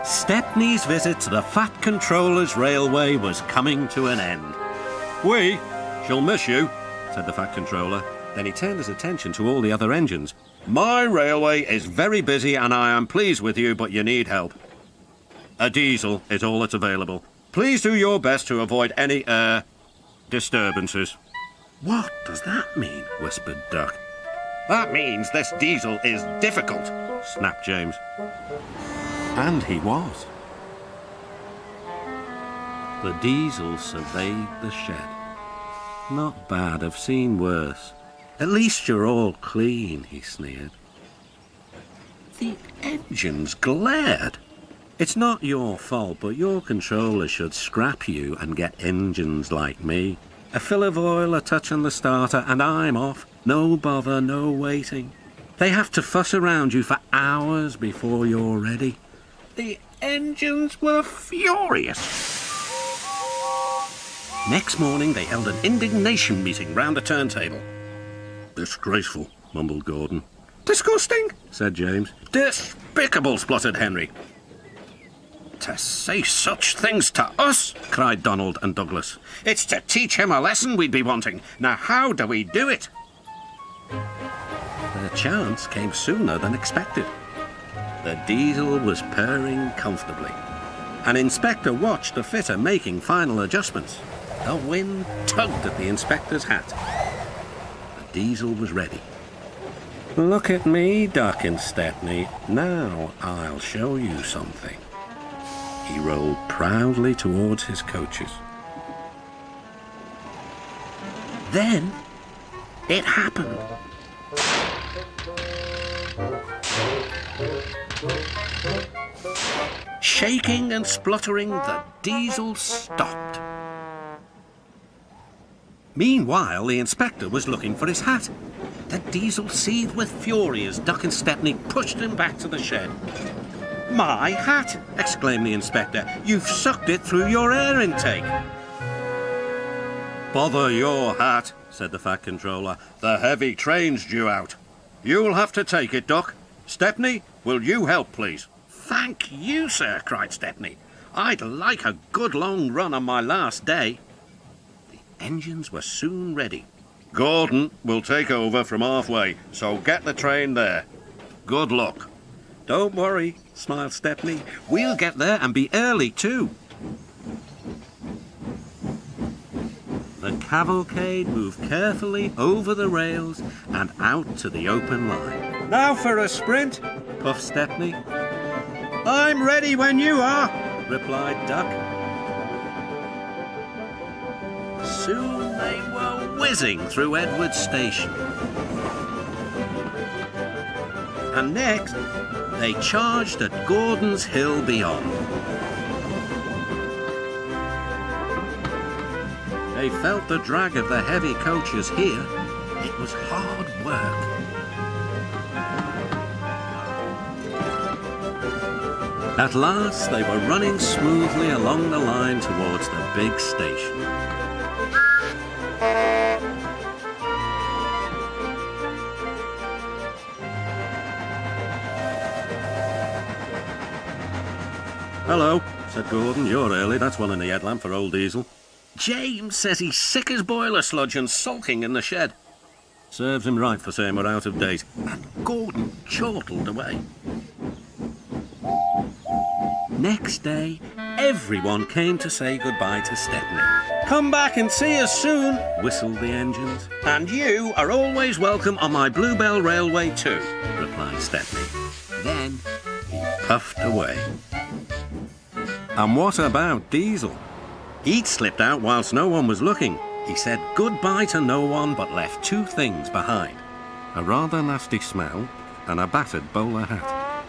Stepney's visit to the Fat Controller's Railway was coming to an end. "We shall miss you," said the Fat Controller. Then he turned his attention to all the other engines. "My railway is very busy and I am pleased with you, but you need help. A diesel is all that's available. Please do your best to avoid any, disturbances." "What does that mean?" whispered Duck. "That means this diesel is difficult," snapped James. And he was. The diesel surveyed the shed. "Not bad, I've seen worse. At least you're all clean," he sneered. The engines glared. "It's not your fault, but your controller should scrap you and get engines like me. A fill of oil, a touch on the starter, and I'm off. No bother, no waiting. They have to fuss around you for hours before you're ready." The engines were furious. Next morning, they held an indignation meeting round the turntable. "Disgraceful," mumbled Gordon. "Disgusting," said James. "Despicable," spluttered Henry. "To say such things to us," cried Donald and Douglas. "It's to teach him a lesson we'd be wanting. Now how do we do it?" The chance came sooner than expected. The diesel was purring comfortably. An inspector watched the fitter making final adjustments. The wind tugged at the inspector's hat. The diesel was ready. "Look at me, Duck and Stepney. Now I'll show you something." He rolled proudly towards his coaches. Then it happened. Shaking and spluttering, the diesel stopped. Meanwhile, the inspector was looking for his hat. The diesel seethed with fury as Duck and Stepney pushed him back to the shed. "My hat!" exclaimed the inspector. "You've sucked it through your air intake." "Bother your hat," said the Fat Controller. "The heavy train's due out. You'll have to take it, Duck. Stepney, will you help, please?" "Thank you, sir," cried Stepney. "I'd like a good long run on my last day." The engines were soon ready. "Gordon will take over from halfway, so get the train there. Good luck." "Don't worry," smiled Stepney. "We'll get there and be early too." The cavalcade moved carefully over the rails and out to the open line. "Now for a sprint," puffed Stepney. "I'm ready when you are," replied Duck. Soon they were whizzing through Edward Station. And next, they charged at Gordon's Hill beyond. They felt the drag of the heavy coaches here. It was hard work. At last, they were running smoothly along the line towards the big station. "Hello," said Gordon. "You're early. That's one in the headlamp for old Diesel." "James says he's sick as boiler sludge and sulking in the shed." "Serves him right for saying we're out of date." And Gordon chortled away. Next day, everyone came to say goodbye to Stepney. "Come back and see us soon," whistled the engines. "And you are always welcome on my Bluebell Railway too," replied Stepney. Then he puffed away. And what about Diesel? He'd slipped out whilst no one was looking. He said goodbye to no one but left two things behind: a rather nasty smell and a battered bowler hat.